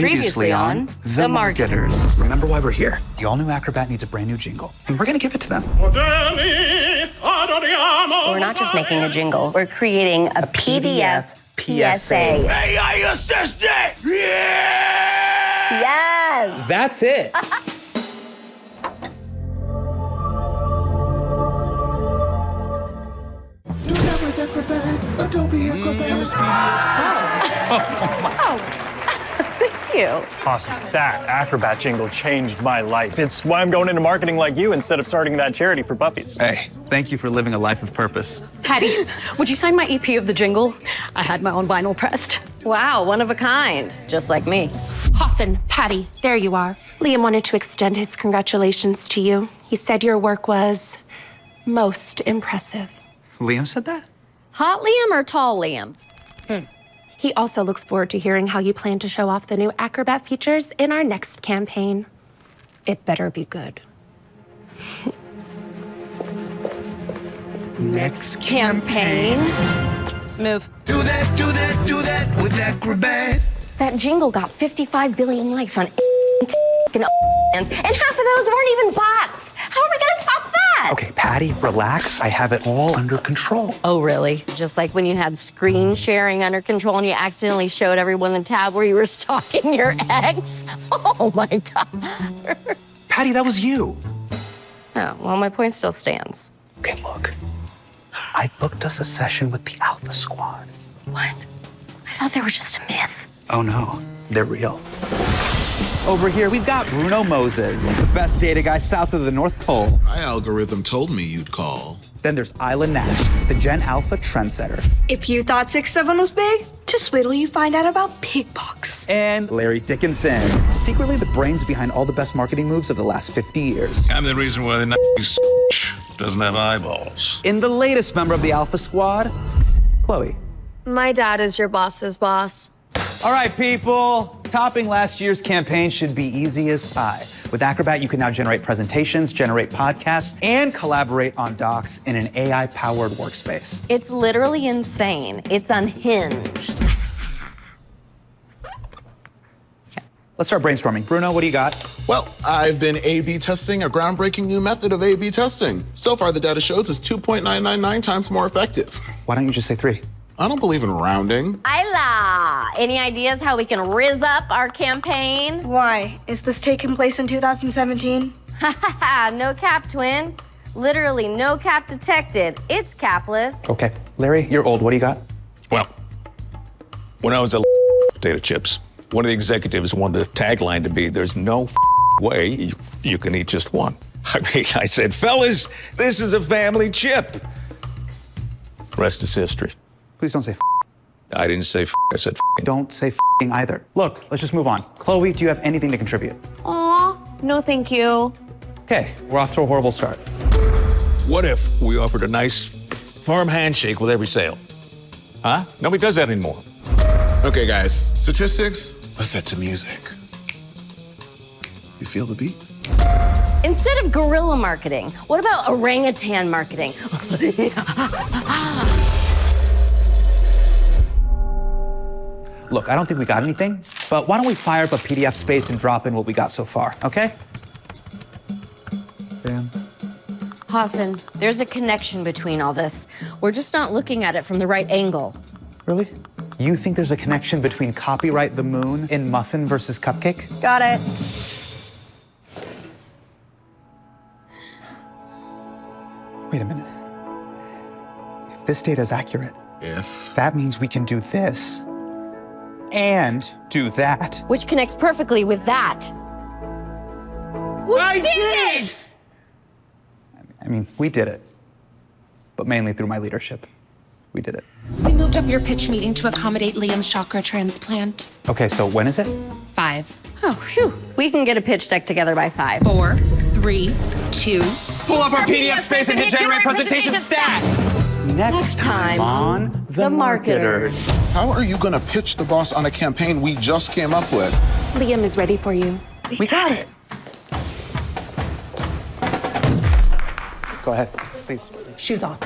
Previously on The Marketers. Remember why we're here. The all-new Acrobat needs a brand new jingle, and we're gonna give it to them. We're not just making a jingle. We're creating a PDF PSA. AI assistant! Yeah! Yes! That's it. Do that with Acrobat, Adobe Acrobat. Thank you. Awesome. That Acrobat jingle changed my life. It's why I'm going into marketing like you instead of starting that charity for puppies. Hey, thank you for living a life of purpose. Patty, would you sign my EP of the jingle? I had my own vinyl pressed. Wow, one of a kind. Just like me. Hasan, Patty, there you are. Liam wanted to extend his congratulations to you. He said your work was most impressive. Liam said that? Hot Liam or tall Liam? He also looks forward to hearing how you plan to show off the new Acrobat features in our next campaign. It better be good. Next Campaign? Move. Do that with Acrobat. That jingle got 55 billion likes on and half of those weren't even bots. How are we gonna top that? Okay, Patty, relax. I have it all under control. Oh, really? Just like when you had screen sharing under control and you accidentally showed everyone the tab where you were stalking your ex? Oh my God. Patty, that was you. Oh, well, my point still stands. Okay, look. I booked us a session with the Alpha Squad. What? I thought they were just a myth. Oh no, they're real. Over here, we've got Bruno Moses, the best data guy south of the North Pole. My algorithm told me you'd call. Then there's Isla Nash, the Gen Alpha trendsetter. If you thought 6'7" was big, just wait till you find out about pigpox. And Larry Dickinson, secretly the brains behind all the best marketing moves of the last 50 years. I'm the reason why the doesn't have eyeballs. In the latest member of the Alpha Squad, Chloe. My dad is your boss's boss. All right, people. Topping last year's campaign should be easy as pie. With Acrobat, you can now generate presentations, generate podcasts, and collaborate on docs in an AI-powered workspace. It's literally insane. It's unhinged. Let's start brainstorming. Bruno, what do you got? Well, I've been A/B testing a groundbreaking new method of A/B testing. So far, the data shows it's 2.999 times more effective. Why don't you just say 3? I don't believe in rounding. Isla, any ideas how we can riz up our campaign? Why? Is this taking place in 2017? Haha, no cap, twin. Literally no cap detected. It's capless. Okay. Larry, you're old. What do you got? Well, when I was a potato chips, one of the executives wanted the tagline to be, "There's no way you can eat just one." I mean, I said, "Fellas, this is a family chip." Rest is history. Please don't say I didn't say I said Don't say either. Look, let's just move on. Chloe, do you have anything to contribute? Aw, no thank you. Okay, we're off to a horrible start. What if we offered a nice, firm handshake with every sale? Huh? Nobody does that anymore. Okay, guys, statistics, let's set to music. You feel the beat? Instead of guerrilla marketing, what about orangutan marketing? Look, I don't think we got anything, but why don't we fire up a PDF space and drop in what we got so far, okay? Bam. Hasan, there's a connection between all this. We're just not looking at it from the right angle. Really? You think there's a connection between Copyright the Moon and Muffin versus Cupcake? Got it. Wait a minute. If this data is accurate, that means we can do this and do that. Which connects perfectly with that. We did it! I mean, we did it, but mainly through my leadership. We did it. We moved up your pitch meeting to accommodate Liam's chakra transplant. Okay, so when is it? 5, Oh, phew. We can get a pitch deck together by 5. 4, 3, 2. Pull up our PDF space and hit generate presentation stat. Next time on The Marketers. How are you gonna pitch the boss on a campaign we just came up with? Liam is ready for you. We got it. Go ahead, please. Shoes off.